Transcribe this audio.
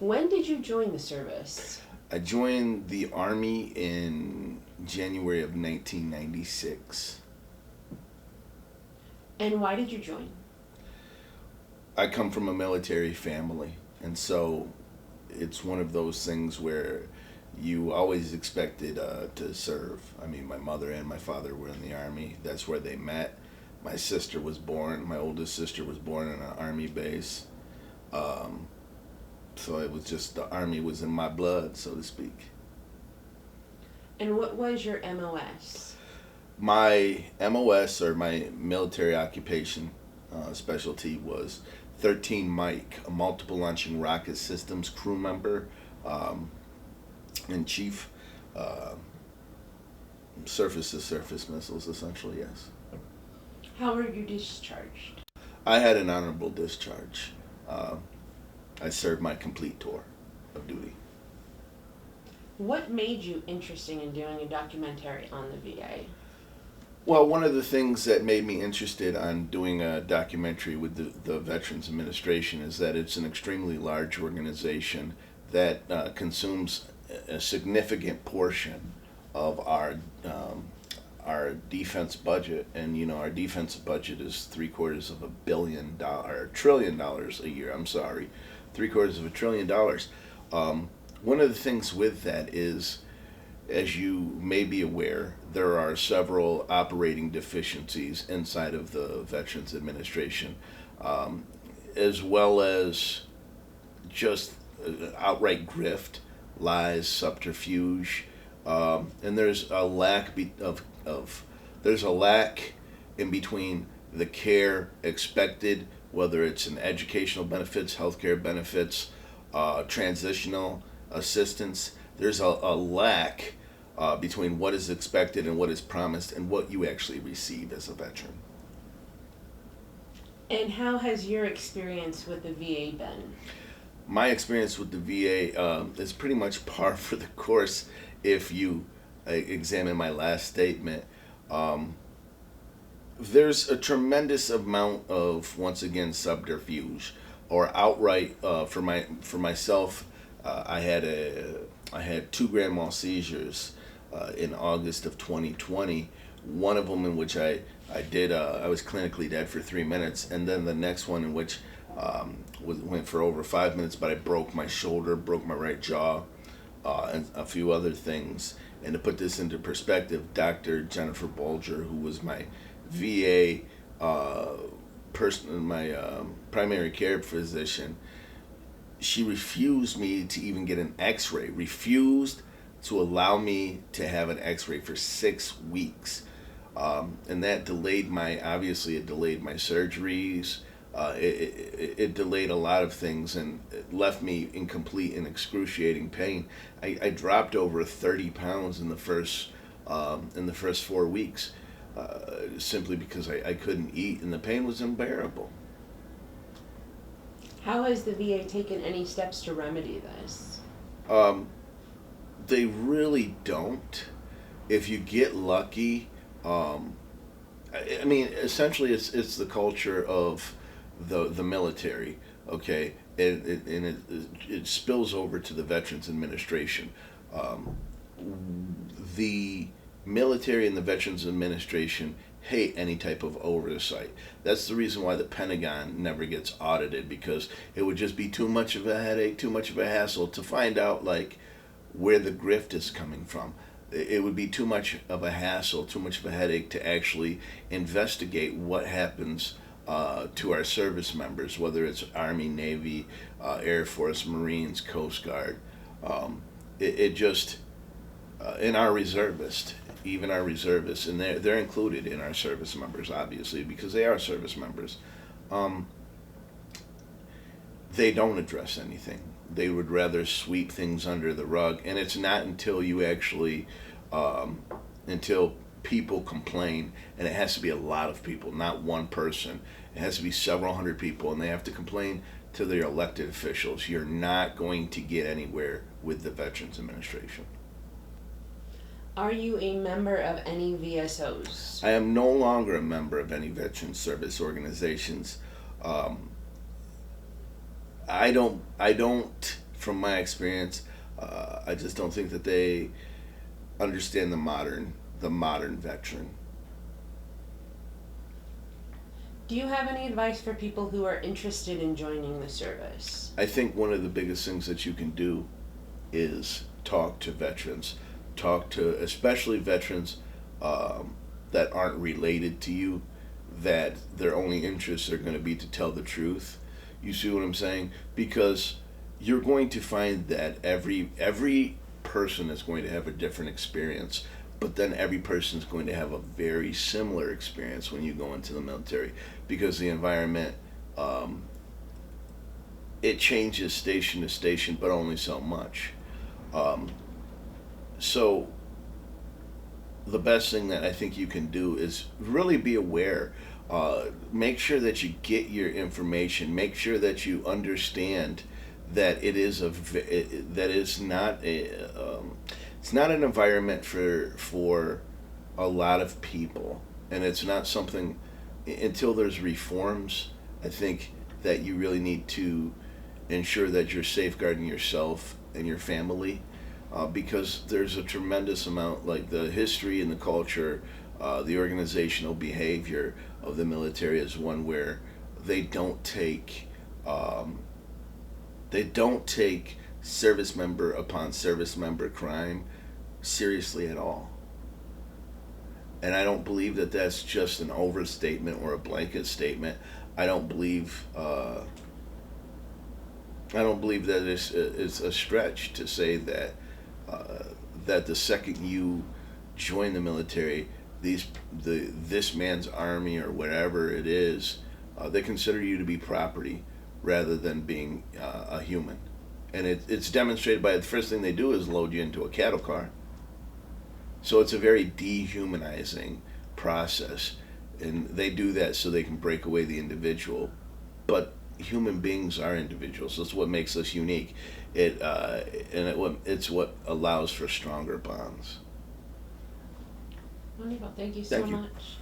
When did you join the service? I joined the Army in January of 1996. And why did you join? I come from a military family, and so it's one of those things where you always expected to serve. I mean, my mother and my father were in the Army. That's where they met. My sister was born, my oldest sister was born in an Army base. So it was just, the Army was in my blood, so to speak. And what was your MOS? My MOS, or my military occupation specialty, was 13 Mike, a multiple launching rocket systems crew member in chief. Surface to surface missiles, essentially, yes. How were you discharged? I had an honorable discharge. I served my complete tour of duty. What made you interested in doing a documentary on the VA? Well, one of the things that made me interested on doing a documentary with the Veterans Administration is that it's an extremely large organization that consumes a significant portion of our defense budget, and our defense budget is $750 million, $1 trillion a year. I'm sorry, $750 billion. One of the things with that is, as you may be aware, there are several operating deficiencies inside of the Veterans Administration, as well as just outright grift, lies, subterfuge, and there's a lack there's a lack in between the care expected, whether it's in educational benefits, healthcare benefits, transitional assistance. There's a lack between what is expected and what is promised and what you actually receive as a veteran. And how has your experience with the VA been? My experience with the VA is pretty much par for the course. If you examine my last statement, there's a tremendous amount of, once again, subterfuge or outright. For myself, I had 2 grand mal seizures in August of 2020. One of them in which I was clinically dead for 3 minutes, and then the next one in which went for over 5 minutes, but I broke my shoulder, broke my right jaw, and a few other things. And to put this into perspective, Dr. Jennifer Bolger, who was my VA my primary care physician, she refused me to even get an x-ray, refused to allow me to have an x-ray for 6 weeks. And that delayed obviously it delayed my surgeries. It delayed a lot of things, and it left me in complete and excruciating pain. I dropped over 30 pounds in the first 4 weeks, simply because I couldn't eat, and the pain was unbearable. How has the VA taken any steps to remedy this? They really don't. If you get lucky, I mean, essentially, it's the culture of the military, okay, it spills over to the Veterans Administration. The military and the Veterans Administration hate any type of oversight. That's the reason why the Pentagon never gets audited, because it would just be too much of a headache, too much of a hassle to find out where the grift is coming from. It would be too much of a hassle, too much of a headache to actually investigate what happens to our service members, whether it's Army, Navy, Air Force, Marines, Coast Guard. And our reservists, even our reservists, and they're included in our service members, obviously, because they are service members. They don't address anything. They would rather sweep things under the rug, and it's not until you actually, until people complain, and it has to be a lot of people, not one person. It has to be several hundred people, and they have to complain to their elected officials. You're not going to get anywhere with the Veterans Administration. Are you a member of any VSOs? I am no longer a member of any veteran service organizations. I don't from my experience, I just don't think that they understand the modern veteran. Do you have any advice for people who are interested in joining the service? I think one of the biggest things that you can do is talk to veterans, talk to especially veterans that aren't related to you, that their only interests are going to be to tell the truth. You see what I'm saying? Because you're going to find that every person is going to have a different experience, but then every person is going to have a very similar experience when you go into the military, because the environment, it changes station to station, but only so much. Um, so the best thing that I think you can do is really be aware. Make sure that you get your information. Make sure that you understand that that is not it's not an environment for a lot of people, and it's not something until there's reforms. I think that you really need to ensure that you're safeguarding yourself and your family, because there's a tremendous amount, like the history and the culture, the organizational behavior of the military is one where they don't take um, they don't take service member upon service member crime seriously at all. And I don't believe that that's just an overstatement or a blanket statement. I don't believe I don't believe that it's a stretch to say that uh, that the second you join the military, this man's army or whatever it is, they consider you to be property rather than being a human. And it's demonstrated by the first thing they do is load you into a cattle car. So it's a very dehumanizing process, and they do that so they can break away the individual. But human beings are individuals. That's what makes us unique. It's what allows for stronger bonds. Wonderful. Thank you so Thank you. much.